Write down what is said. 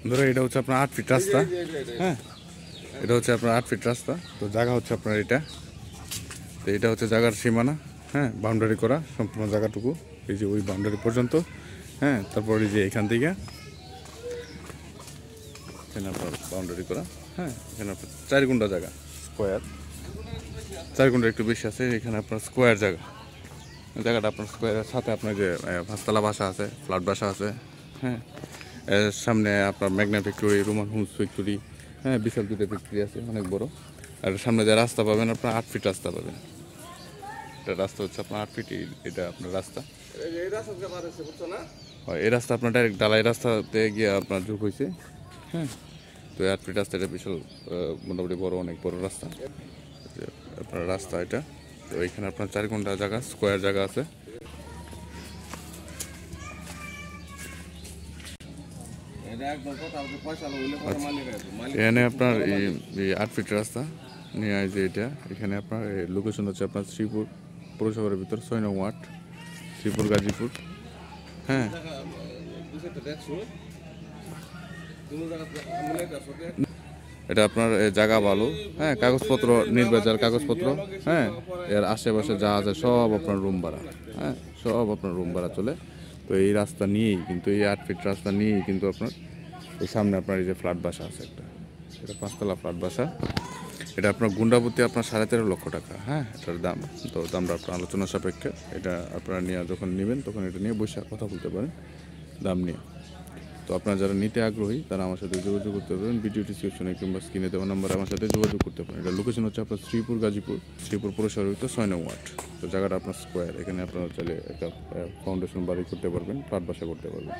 ধরো এটা হচ্ছে আপনার 8 ফিট রাস্তা। হ্যাঁ, এটা হচ্ছে আপনার 8 ফিট রাস্তা। তো জায়গা হচ্ছে আপনার এটা। তো এটা হচ্ছে জায়গার সীমানা। হ্যাঁ, বাউন্ডারি করা সম্পূর্ণ জায়গাটুকু, এই যে ওই বাউন্ডারি পর্যন্ত। হ্যাঁ, তারপর এই যে এখান থেকে এখানে আপনার বাউন্ডারি করা। হ্যাঁ, এখানে আপনার 4 গুণ্ঠ জায়গা স্কোয়ার, 4 গুণ্ঠ একটু বেশি আছে। এখানে আপনার স্কোয়ার জায়গা, জায়গাটা আপনার স্কোয়ারের সাথে আপনার যে 5 তলা বাসা আছে, ফ্ল্যাট বাসা আছে। হ্যাঁ, এর সামনে আপনার Magna factory, Roman Homes factory. হ্যাঁ, বিশাল দুটো ফ্যাক্টরি আছে, অনেক বড়। আর সামনে যে রাস্তা পাবেন আপনার 8 ফিট রাস্তা পাবেন। এটা রাস্তা হচ্ছে আপনার 8 ফিট, এটা আপনার রাস্তা। এই রাস্তা আপনার ডাইরেক্ট ঢালাই রাস্তাতে গিয়ে আপনার যোগ হয়েছে। হ্যাঁ, তো 8 ফিট রাস্তা, এটা বিশাল মোটামুটি বড়, অনেক বড় রাস্তা। আপনার রাস্তা এটা। তো এইখানে আপনার 4 গুণ্ঠ জায়গা, স্কোয়ার জায়গা আছে। এখানে আপনার এই 8 ফিট রাস্তা নিয়ে যে এটা, এখানে আপনার লোকেশন হচ্ছে আপনার শ্রীপুর পৌরসভার ভিতর 6 নং ওয়ার্ড, শ্রীপুর গাজীপুর। হ্যাঁ, এটা আপনার জায়গা ভালো। হ্যাঁ, কাগজপত্র নির্ভেজাল কাগজপত্র। হ্যাঁ, এর আশেপাশে যা আছে সব আপনার রুম ভাড়া। হ্যাঁ, সব আপনার রুম ভাড়া চলে। তো এই রাস্তা নিয়েই কিন্তু, এই 8 ফিট রাস্তা নিয়েই কিন্তু আপনার এই সামনে আপনার এই যে ফ্ল্যাট বাসা আছে একটা, এটা 5 তলা ফ্ল্যাট বাসা। এটা আপনার গুন্ডাপতি আপনার 13.5 লক্ষ টাকা। হ্যাঁ, এটার দাম। তো দামটা আপনার আলোচনা সাপেক্ষে। এটা আপনারা নিয়ে যখন নেবেন তখন এটা নিয়ে বসে কথা বলতে পারেন দাম নিয়ে। তো আপনারা যারা নিতে আগ্রহী তারা আমার সাথে যোগাযোগ করতে পারেন, ভিডিও ডিসক্রিপশনে কিংবা স্ক্রিনে দেওয়া নাম্বারে আমার সাথে যোগাযোগ করতে পারেন। এটা লোকেশন হচ্ছে আপনার শ্রীপুর গাজীপুর, শ্রীপুর পৌরসভার ভিতর 6 নং ওয়ার্ড। তো জায়গাটা আপনার স্কোয়ার, এখানে আপনারা চাইলে একটা ফাউন্ডেশন বাড়ি করতে পারবেন, ফ্ল্যাট বাসা করতে পারবেন।